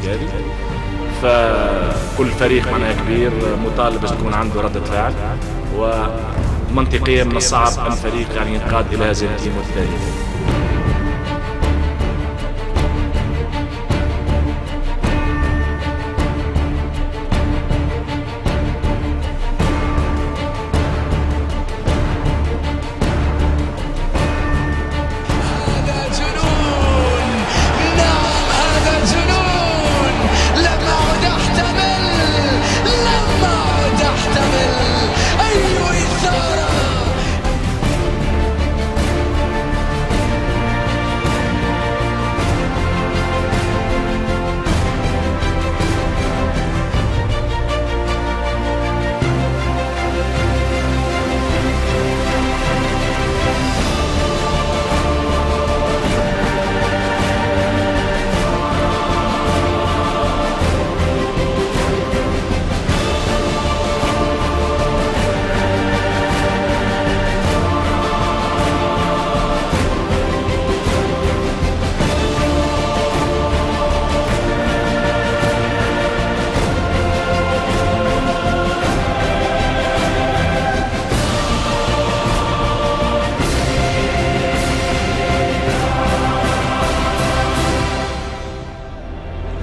النتيجة هذه. فكل فريق معناها كبير مطالب باش تكون عنده ردة فعل، ومنطقيا من الصعب أن فريق يعني ينقاد إلى هذه الهزيمة التاريخية.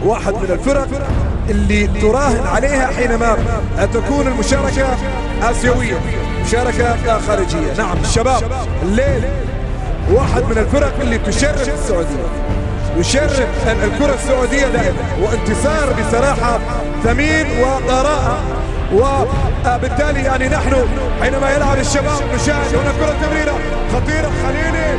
واحد من الفرق اللي تراهن عليها حينما تكون المشاركة آسيوية، مشاركة خارجية. نعم الشباب الليل واحد من الفرق اللي تشرف السعودية، يشرف الكرة السعودية دائما، وانتصار بصراحة ثمين وطراءة. وبالتالي يعني نحن حينما يلعب الشباب نشاهد هنا كرة تمريرة خطيرة. خليلي